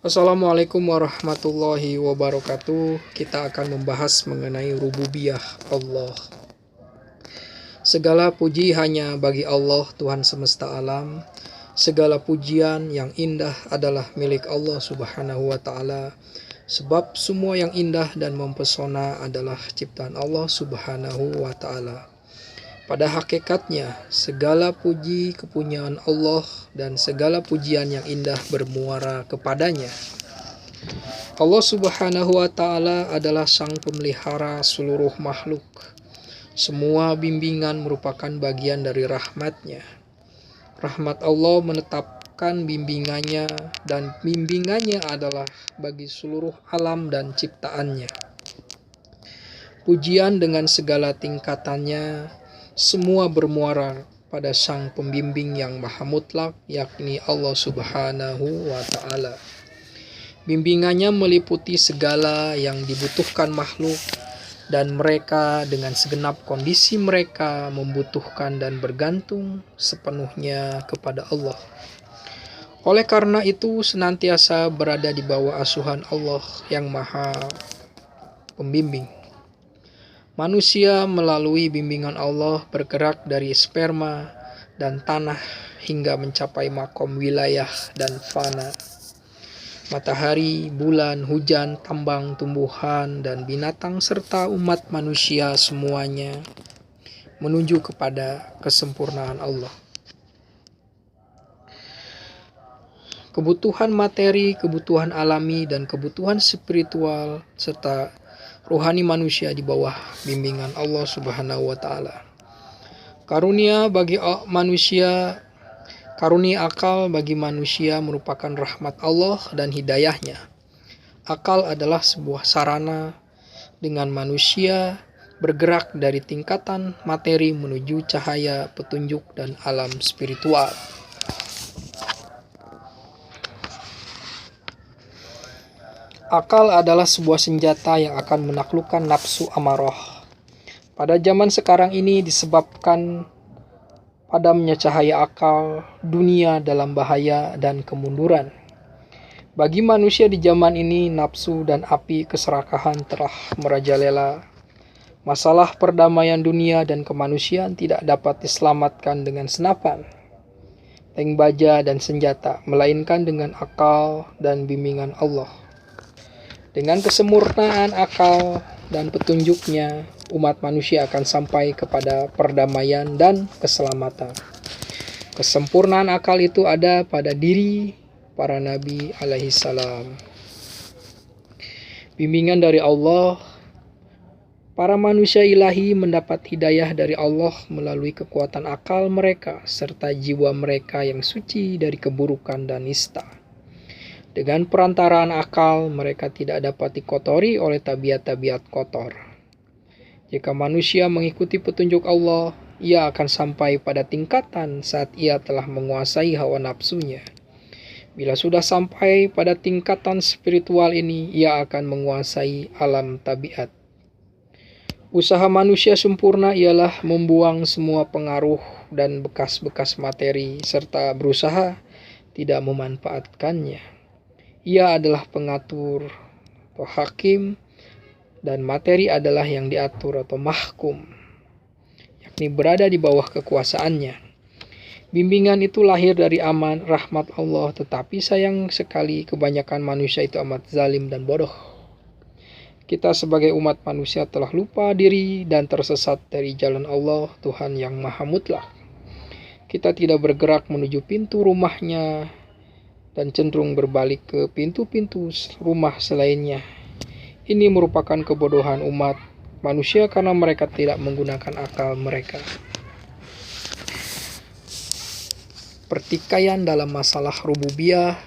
Assalamualaikum warahmatullahi wabarakatuh. Kita akan membahas mengenai rububiyah Allah. Segala puji hanya bagi Allah, Tuhan semesta alam. Segala pujian yang indah adalah milik Allah Subhanahu wa Ta'ala. Sebab semua yang indah dan mempesona adalah ciptaan Allah Subhanahu wa Ta'ala. Pada hakikatnya, segala puji kepunyaan Allah dan segala pujian yang indah bermuara kepadanya. Allah Subhanahu wa Ta'ala adalah sang pemelihara seluruh makhluk. Semua bimbingan merupakan bagian dari rahmat-Nya. Rahmat Allah menetapkan bimbingannya, dan bimbingannya adalah bagi seluruh alam dan ciptaannya. Pujian dengan segala tingkatannya semua bermuara pada sang pembimbing yang maha mutlak, yakni Allah Subhanahu wa Ta'ala. Bimbingannya meliputi segala yang dibutuhkan makhluk, dan mereka dengan segenap kondisi mereka membutuhkan dan bergantung sepenuhnya kepada Allah. Oleh karena itu, senantiasa berada di bawah asuhan Allah yang maha pembimbing. Manusia melalui bimbingan Allah bergerak dari sperma dan tanah hingga mencapai makom wilayah dan fana. Matahari, bulan, hujan, tambang, tumbuhan, dan binatang serta umat manusia semuanya menuju kepada kesempurnaan Allah. Kebutuhan materi, kebutuhan alami, dan kebutuhan spiritual serta rohani manusia di bawah bimbingan Allah Subhanahu wa Ta'ala. Karunia akal bagi manusia merupakan rahmat Allah dan hidayahnya. Akal adalah sebuah sarana dengan manusia bergerak dari tingkatan materi menuju cahaya, petunjuk, dan alam spiritual. Akal adalah sebuah senjata yang akan menaklukkan nafsu amarah. Pada zaman sekarang ini disebabkan padamnya cahaya akal, dunia dalam bahaya dan kemunduran. Bagi manusia di zaman ini, nafsu dan api keserakahan telah merajalela. Masalah perdamaian dunia dan kemanusiaan tidak dapat diselamatkan dengan senapan, tank baja, dan senjata, melainkan dengan akal dan bimbingan Allah. Dengan kesempurnaan akal dan petunjuknya, umat manusia akan sampai kepada perdamaian dan keselamatan. Kesempurnaan akal itu ada pada diri para nabi alaihi salam. Bimbingan dari Allah, para manusia ilahi mendapat hidayah dari Allah melalui kekuatan akal mereka serta jiwa mereka yang suci dari keburukan dan nista. Dengan perantaraan akal, mereka tidak dapat dikotori oleh tabiat-tabiat kotor. Jika manusia mengikuti petunjuk Allah, ia akan sampai pada tingkatan saat ia telah menguasai hawa nafsunya. Bila sudah sampai pada tingkatan spiritual ini, ia akan menguasai alam tabiat. Usaha manusia sempurna ialah membuang semua pengaruh dan bekas-bekas materi serta berusaha tidak memanfaatkannya. Ia adalah pengatur atau hakim, dan materi adalah yang diatur atau mahkum, yakni berada di bawah kekuasaannya. Bimbingan itu lahir dari rahmat Allah, tetapi sayang sekali kebanyakan manusia itu amat zalim dan bodoh. Kita sebagai umat manusia telah lupa diri dan tersesat dari jalan Allah, Tuhan yang maha mutlak. Kita tidak bergerak menuju pintu rumahnya dan cenderung berbalik ke pintu-pintu rumah selainnya. Ini merupakan kebodohan umat manusia karena mereka tidak menggunakan akal mereka. Pertikaian dalam masalah rububiyah.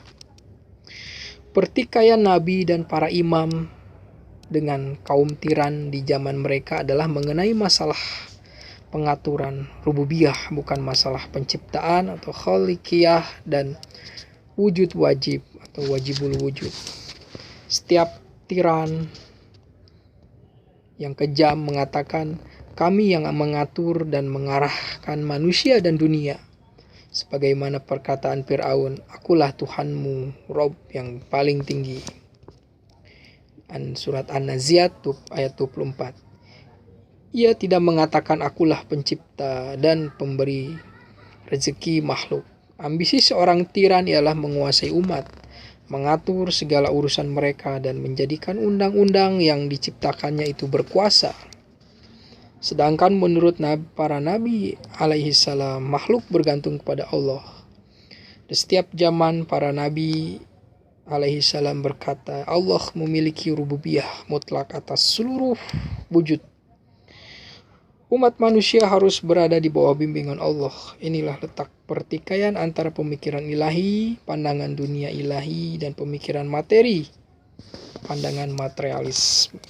Pertikaian nabi dan para imam dengan kaum tiran di zaman mereka adalah mengenai masalah pengaturan rububiyah, bukan masalah penciptaan atau khaliqiyah dan wujud wajib atau wajibul wujud. Setiap tiran yang kejam mengatakan, kami yang mengatur dan mengarahkan manusia dan dunia. Sebagaimana perkataan Fir'aun, akulah Tuhanmu, Rob yang paling tinggi. Surat An-Naziat ayat 24. Ia tidak mengatakan akulah pencipta dan pemberi rezeki makhluk. Ambisi seorang tiran ialah menguasai umat, mengatur segala urusan mereka dan menjadikan undang-undang yang diciptakannya itu berkuasa. Sedangkan menurut para nabi alaihi salam, makhluk bergantung kepada Allah. Di setiap zaman para nabi alaihi salam berkata, Allah memiliki rububiyah mutlak atas seluruh wujud. Umat manusia harus berada di bawah bimbingan Allah. Inilah letak pertikaian antara pemikiran ilahi, pandangan dunia ilahi, dan pemikiran materi, pandangan materialisme.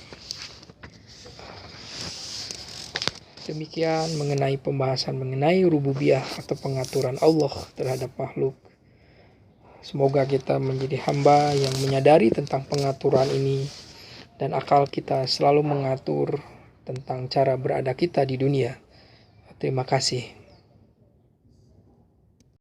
Demikian mengenai pembahasan mengenai rububiyah atau pengaturan Allah terhadap makhluk. Semoga kita menjadi hamba yang menyadari tentang pengaturan ini dan akal kita selalu mengatur tentang cara berada kita di dunia. Terima kasih.